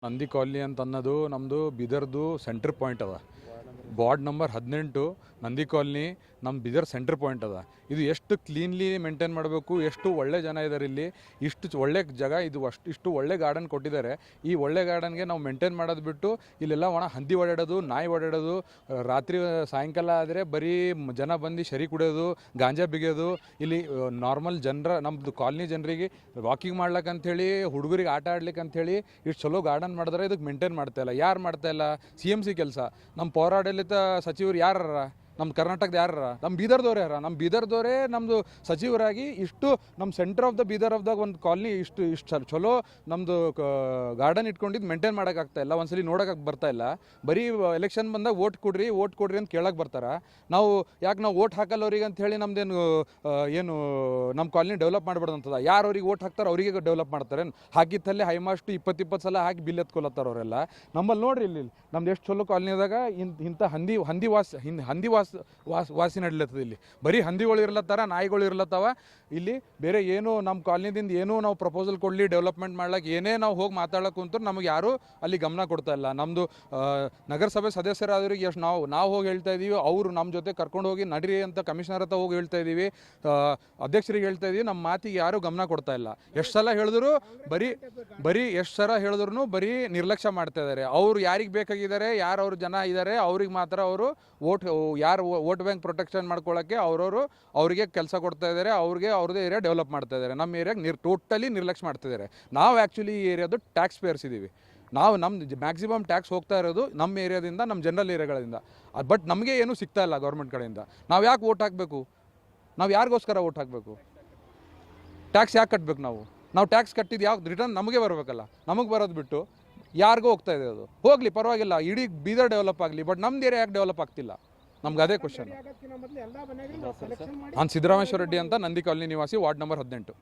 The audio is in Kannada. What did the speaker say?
ನಂದಿ ಕಾಲನಿ ಅಂತ ಅನ್ನೋದು ನಮ್ಮದು ಬೀದರ್ದು ಸೆಂಟ್ರ್ ಪಾಯಿಂಟ್ ಅದ. ವಾರ್ಡ್ ನಂಬರ್ 18 ನಂದಿ ಕಾಲನಿ ನಮ್ಮ ಬೀದರ್ ಸೆಂಟ್ರ್ ಪಾಯಿಂಟ್ ಅದ. ಇದು ಎಷ್ಟು ಕ್ಲೀನ್ಲಿ ಮೇಂಟೈನ್ ಮಾಡಬೇಕು, ಎಷ್ಟು ಒಳ್ಳೆ ಜನ ಇದ್ದಾರೆ ಇಲ್ಲಿ, ಇಷ್ಟು ಒಳ್ಳೆ ಜಾಗ ಇದು, ಇಷ್ಟು ಒಳ್ಳೆ ಗಾರ್ಡನ್ ಕೊಟ್ಟಿದ್ದಾರೆ. ಈ ಒಳ್ಳೆ ಗಾರ್ಡನ್ಗೆ ನಾವು ಮೇಂಟೈನ್ ಮಾಡೋದು ಬಿಟ್ಟು ಇಲ್ಲೆಲ್ಲ ಒಣ ಹಂದಿ ಓಡಾಡೋದು, ನಾಯಿ ಓಡಾಡೋದು, ರಾತ್ರಿ ಸಾಯಂಕಾಲ ಆದರೆ ಬರೀ ಜನ ಬಂದು ಶರಿ ಕುಡಿಯೋದು, ಗಾಂಜಾ ಬಿಗಿಯೋದು. ಇಲ್ಲಿ ನಾರ್ಮಲ್ ಜನರ ನಮ್ಮದು ಕಾಲನಿ ಜನರಿಗೆ ವಾಕಿಂಗ್ ಮಾಡ್ಲಿಕ್ಕಂಥೇಳಿ, ಹುಡುಗರಿಗೆ ಆಟ ಆಡ್ಲಿಕ್ಕೆ ಅಂಥೇಳಿ ಇಷ್ಟು ಚಲೋ ಗಾರ್ಡನ್ ಮಾಡಿದ್ರೆ ಇದಕ್ಕೆ ಮೇಂಟೈನ್ ಮಾಡ್ತಾಯಿಲ್ಲ. ಯಾರು ಮಾಡ್ತಾಯಿಲ್ಲ? CMC ಕೆಲಸ. ನಮ್ಮ ಪೌರಾಡಳಿತ ಸಚಿವರು ಯಾರ? ನಮ್ಮ ಕರ್ನಾಟಕದ ಯಾರ? ನಮ್ಮ ಬೀದರ್ದವ್ರು ಯಾರ? ನಮ್ಮ ಬೀದರ್ದವರೇ ನಮ್ಮದು ಸಚಿವರಾಗಿ ಇಷ್ಟು ನಮ್ಮ centre of the Bidar of the ಒಂದು ಕಾಲನಿ ಇಷ್ಟು ಚಲೋ ನಮ್ಮದು ಗಾರ್ಡನ್ ಇಟ್ಕೊಂಡಿದ್ದು ಮೇಂಟೈನ್ ಮಾಡೋಕ್ಕಾಗ್ತಾಯಿಲ್ಲ. ಒಂದ್ಸಲಿ ನೋಡೋಕೆ ಬರ್ತಾಯಿಲ್ಲ. ಬರೀ ಎಲೆಕ್ಷನ್ ಬಂದಾಗ ಓಟ್ ಕೊಡ್ರಿ ಅಂತ ಕೇಳಕ್ಕೆ ಬರ್ತಾರೆ. ನಾವು ಯಾಕೆ ನಾವು ಓಟ್ ಹಾಕಲ್ಲ ಅವ್ರಿಗೆ ಅಂತ ಹೇಳಿ ನಮ್ಮದೇನು ಏನು ನಮ್ಮ ಕಾಲನಿ ಡೆವಲಪ್ ಮಾಡ್ಬಾರ್ದು ಅಂತದ? ಯಾರು ಅವ್ರಿಗೆ ಓಟ್ ಹಾಕ್ತಾರೆ ಅವರಿಗೆ ಡೆವಲಪ್ ಮಾಡ್ತಾರೆ. ಹಾಕಿತ್ತಲ್ಲೇ ಹೈಮಾಸ್ಟ್ 20 ಸಲ ಹಾಕಿ ಬಿಲ್ ಎತ್ಕೊಲತ್ತಾರ ಅವರೆಲ್ಲ. ನಮ್ಮಲ್ಲಿ ನೋಡ್ರಿ ಇಲ್ಲಿ ನಮ್ದು ಎಷ್ಟು ಚಲೋ ಕಾಲನಿದಾಗ ಇಂಥ ಹಂದಿ ವಾಸಿ ನಡ್ಲತ್ತದ. ಇಲ್ಲಿ ಬರೀ ಹಂದಿಗಳು ಇರ್ಲತ್ತಾರ, ನಾಯಿಗಳು ಇರ್ಲತ್ತಾವ. ಇಲ್ಲಿ ಬೇರೆ ಏನು ನಮ್ಮ ಕಾಲನಿದಿಂದ ಏನೂ ನಾವು ಪ್ರಪೋಸಲ್ ಕೊಡಲಿ, ಡೆವಲಪ್ಮೆಂಟ್ ಮಾಡ್ಲಿಕ್ಕೆ ಏನೇ ನಾವು ಹೋಗಿ ಮಾತಾಡೋಕೆ ಕುಂತರು ನಮಗೆ ಯಾರೂ ಅಲ್ಲಿ ಗಮನ ಕೊಡ್ತಾ ಇಲ್ಲ. ನಮ್ಮದು ನಗರಸಭೆ ಸದಸ್ಯರಾದವ್ರಿಗೆ ಎಷ್ಟು ನಾವು ಹೋಗಿ ಹೇಳ್ತಾ ಇದ್ದೀವಿ, ಅವರು ನಮ್ಮ ಜೊತೆ ಕರ್ಕೊಂಡು ಹೋಗಿ ನಡ್ರಿ ಅಂತ ಕಮಿಷನರ್ ಹತ್ರ ಹೋಗಿ ಹೇಳ್ತಾ ಇದ್ದೀವಿ, ಅಧ್ಯಕ್ಷರಿಗೆ ಹೇಳ್ತಾ ಇದ್ದೀವಿ. ನಮ್ಮ ಮಾತಿಗೆ ಯಾರೂ ಗಮನ ಕೊಡ್ತಾ ಇಲ್ಲ. ಎಷ್ಟು ಸಲ ಹೇಳಿದ್ರು ಎಷ್ಟು ಸಲ ಹೇಳಿದ್ರು ಬರೀ ನಿರ್ಲಕ್ಷ್ಯ ಮಾಡ್ತಾ ಇದ್ದಾರೆ. ಅವರು ಯಾರಿಗೆ ಬೇಕಾಗಿದ್ದಾರೆ, ಯಾರು ಅವ್ರ ಜನ ಇದ್ದಾರೆ ಅವ್ರಿಗೆ ಮಾತ್ರ ಅವರು ಯಾರು ವೋಟ್ ಬ್ಯಾಂಕ್ ಪ್ರೊಟೆಕ್ಷನ್ ಮಾಡ್ಕೊಳ್ಳೋಕ್ಕೆ ಅವರಿಗೆ ಕೆಲಸ ಕೊಡ್ತಾ ಇದ್ದಾರೆ, ಅವ್ರದ್ದೇ ಏರಿಯಾ ಡೆವಲಪ್ ಮಾಡ್ತಾ ಇದ್ದಾರೆ. ನಮ್ಮ ಏರಿಯಾಗೆ ಟೋಟಲಿ ನಿರ್ಲಕ್ಷ್ಯ ಮಾಡ್ತಿದ್ದಾರೆ. ನಾವು ಆ್ಯಕ್ಚುಲಿ ಈ ಏರಿಯಾದು ಟ್ಯಾಕ್ಸ್ ಪೇಯರ್ಸ್ ಇದ್ದೀವಿ. ನಮ್ಮದು ಮ್ಯಾಕ್ಸಿಮಮ್ ಟ್ಯಾಕ್ಸ್ ಹೋಗ್ತಾ ಇರೋದು ನಮ್ಮ ಏರಿಯಾದಿಂದ, ನಮ್ಮ ಜನರಲ್ ಏರಿಯಾಗಳಿಂದ. ಬಟ್ ನಮಗೆ ಏನೂ ಸಿಗ್ತಾ ಇಲ್ಲ ಗೌರ್ಮೆಂಟ್ ಕಡೆಯಿಂದ. ನಾವು ಯಾಕೆ ವೋಟ್ ಹಾಕಬೇಕು? ನಾವು ಯಾರಿಗೋಸ್ಕರ ವೋಟ್ ಹಾಕಬೇಕು? ಟ್ಯಾಕ್ಸ್ ಯಾಕೆ ಕಟ್ಟಬೇಕು? ನಾವು ಟ್ಯಾಕ್ಸ್ ಕಟ್ಟಿದ್ದು ಯಾವ ರಿಟರ್ನ್ ನಮಗೆ ಬರಬೇಕಲ್ಲ. ನಮಗೆ ಬರೋದು ಬಿಟ್ಟು ಯಾರಿಗೂ ಹೋಗ್ತಾ ಇದೆ. ಅದು ಹೋಗಲಿ, ಪರವಾಗಿಲ್ಲ, ಇಡೀ ಬೀದರ್ ಡೆವಲಪ್ ಆಗಲಿ. ಬಟ್ ನಮ್ದು ಏರಿಯಾ ಯಾಕೆ ಡೆವಲಪ್ ಆಗ್ತಿಲ್ಲ? ನಮ್ಗೆ ಅದೇ ಕ್ವಶನ್. ನಾನು ಸಿದ್ದರಾಮೇಶ್ವರ ರೆಡ್ಡಿ ಅಂತ, ನಂದಿ ಕಾಲನಿ ನಿವಾಸಿ, ವಾರ್ಡ್ ನಂಬರ್ 18.